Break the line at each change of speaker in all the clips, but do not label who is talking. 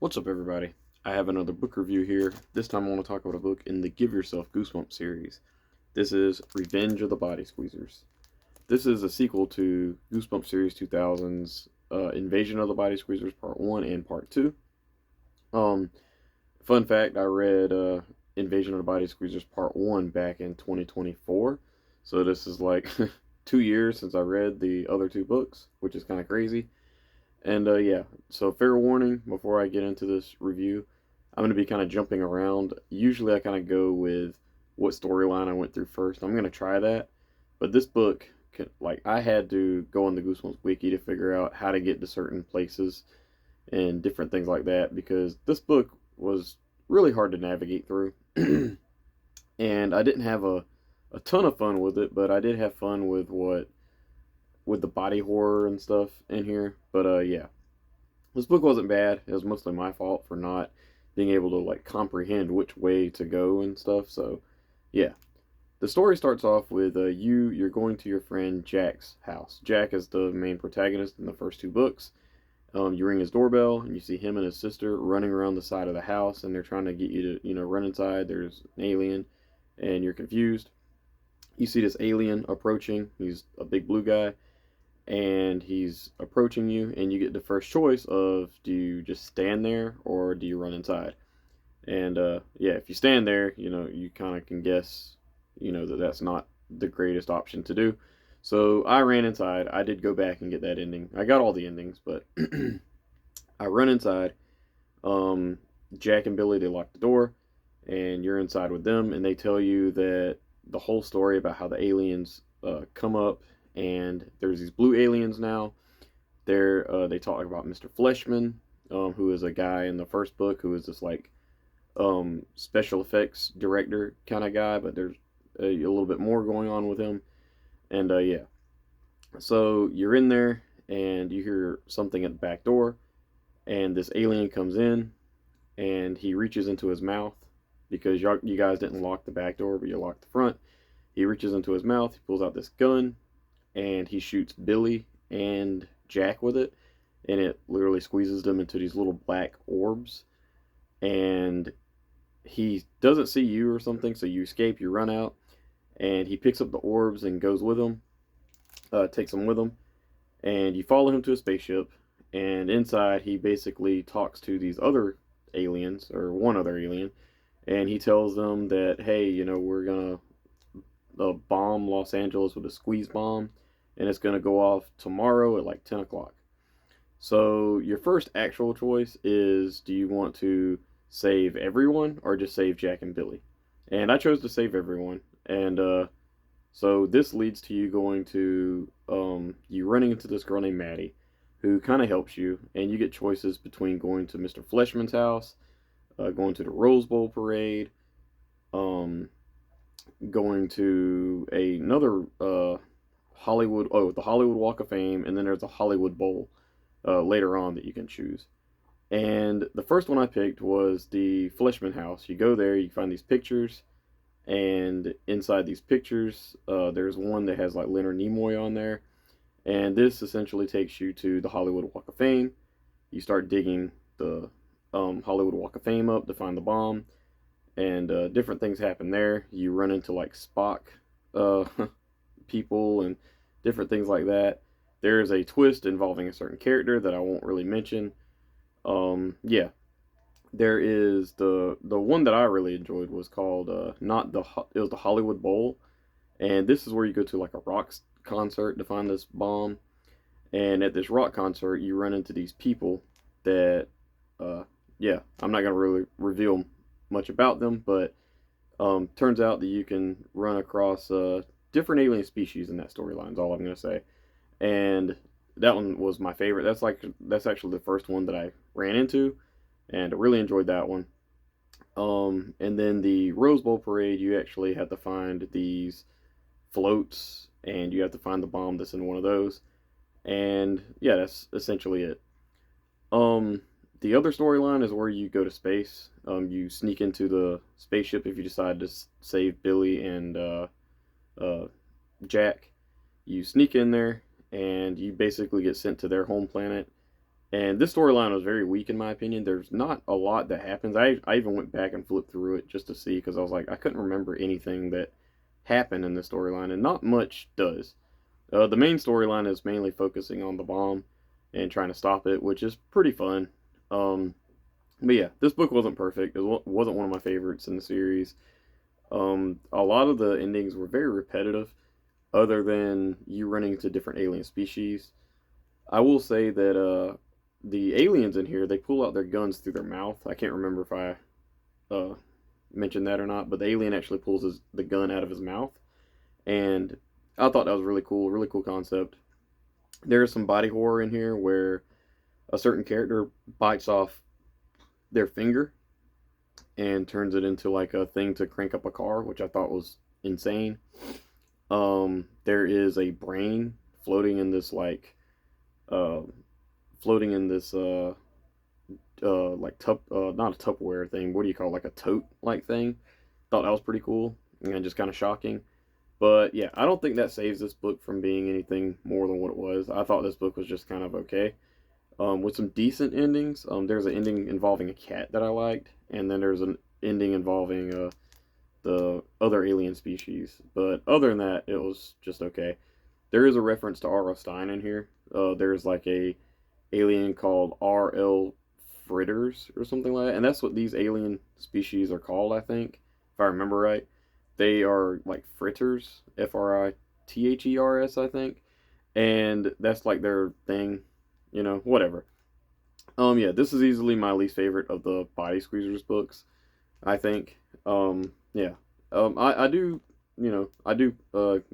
What's up, everybody? I have another book review here. This time I want to talk about a book in the Give Yourself Goosebumps series. This is Revenge of the Body Squeezers. This is a sequel to Goosebumps series 2000's Invasion of the Body Squeezers Part 1 and Part 2. Um, Fun fact, I read Invasion of the Body Squeezers Part 1 back in 2024. So this is like 2 years since I read the other two books, which is kind of crazy. And yeah, so fair warning before I get into this review, I'm going to be kind of jumping around. Usually I kind of go with what storyline I went through first. I'm going to try that. But this book, like, I had to go on the Goosebumps wiki to figure out how to get to certain places and different things like that because this book was really hard to navigate through. And I didn't have a ton of fun with it, but I did have fun with the body horror and stuff in here. But yeah, this book wasn't bad. It was mostly my fault for not being able to like comprehend which way to go and stuff. So yeah, the story starts off with you're going to your friend Jack's house. Jack is the main protagonist in the first two books. You ring his doorbell and you see him and his sister running around the side of the house, and they're trying to get you to run inside. There's an alien, and you're confused. You see this alien approaching. He's a big blue guy, and he's approaching you, and you get the first choice of, do you just stand there or do you run inside? And yeah, if you stand there, you kind of can guess, that that's not the greatest option to do. So I ran inside. I did go back and get that ending. I got all the endings, but I run inside. um Jack and Billy, they lock the door, and you're inside with them, and they tell you that the whole story about how the aliens come up, and there's these blue aliens now. They talk about Mr. Fleshman, who is a guy in the first book who is this like special effects director kind of guy, but there's a little bit more going on with him. And yeah, so you're in there and you hear something at the back door, and this alien comes in and he reaches into his mouth because you guys didn't lock the back door, but you locked the front. He reaches into his mouth, he pulls out this gun, and he shoots Billy and Jack with it, and it literally squeezes them into these little black orbs. And he doesn't see you or something, so you escape, you run out, and he picks up the orbs and goes with them, takes them with him, and you follow him to a spaceship. And inside, he basically talks to these other aliens, or one other alien, and he tells them that, hey, we're gonna bomb Los Angeles with a squeeze bomb, and it's gonna go off tomorrow at like 10 o'clock. So your first actual choice is, do you want to save everyone or just save Jack and Billy? And I chose to save everyone. And so this leads to you going to you running into this girl named Maddie, who kind of helps you, and you get choices between going to Mr. Fleshman's house, going to the Rose Bowl parade, um, going to another Hollywood, the Hollywood Walk of Fame, and then there's a Hollywood Bowl later on that you can choose. And the first one I picked was the Fleshman house. You go there, you find these pictures, and inside these pictures, there's one that has like Leonard Nimoy on there, and this essentially takes you to the Hollywood Walk of Fame. You start digging the Hollywood Walk of Fame up to find the bomb, and different things happen there. You run into like Spock uh, people and different things like that. There is a twist involving a certain character that I won't really mention. Yeah, there is the one that I really enjoyed was called not the it was the Hollywood Bowl, and this is where you go to like a rock concert to find this bomb. And at this rock concert, you run into these people that, uh, yeah, I'm not gonna really reveal much about them, but turns out that you can run across different alien species in that storyline. Is all I'm gonna say. And that one was my favorite. That's actually the first one that I ran into, and I really enjoyed that one. And then the Rose Bowl parade, you actually have to find these floats, and you have to find the bomb that's in one of those. And yeah, that's essentially it. Um, the other storyline is where you go to space. You sneak into the spaceship if you decide to save Billy and uh, Jack. You sneak in there, and you basically get sent to their home planet. And this storyline was very weak in my opinion. There's not a lot that happens. I even went back and flipped through it just to see because I was like I couldn't remember anything that happened in the storyline, and not much does. The main storyline is mainly focusing on the bomb and trying to stop it, which is pretty fun. Um, but yeah, this book wasn't perfect. It wasn't one of my favorites in the series. A lot of the endings were very repetitive, other than you running into different alien species. I will say that the aliens in here, they pull out their guns through their mouth. I can't remember if I uh, mentioned that or not, but the alien actually pulls the gun out of his mouth, and I thought that was really cool concept. There's some body horror in here where a certain character bites off their finger and turns it into like a thing to crank up a car, which I thought was insane. There is a brain floating in this like uh, floating in this like not a Tupperware thing. What do you call it? Like a tote like thing? Thought that was pretty cool and just kind of shocking. But yeah, I don't think that saves this book from being anything more than what it was. I thought this book was just kind of okay. With some decent endings. There's an ending involving a cat that I liked, and then there's an ending involving the other alien species. But other than that, it was just okay. There is a reference to R.L. Stein in here. There's like a alien called R.L. Fritters or something like that, and that's what these alien species are called, I think, if I remember right. They are like fritters, Fritters, I think, and that's like their thing, whatever. Yeah, this is easily my least favorite of the Body Squeezers books, I think. Yeah. I do, I do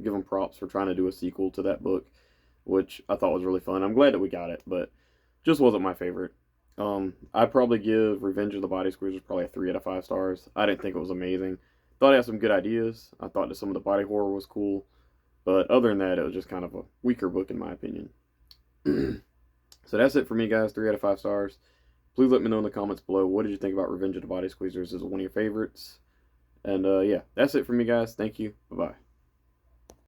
give them props for trying to do a sequel to that book, which I thought was really fun. I'm glad that we got it, but just wasn't my favorite. I'd probably give Revenge of the Body Squeezers probably a 3 out of 5 stars. I didn't think it was amazing. Thought it had some good ideas. I thought that some of the body horror was cool, but other than that, it was just kind of a weaker book in my opinion. So that's it for me, guys. 3 out of 5 stars. Please let me know in the comments below. What did you think about Revenge of the Body Squeezers? Is it one of your favorites? And yeah, that's it for me, guys. Thank you. Bye bye.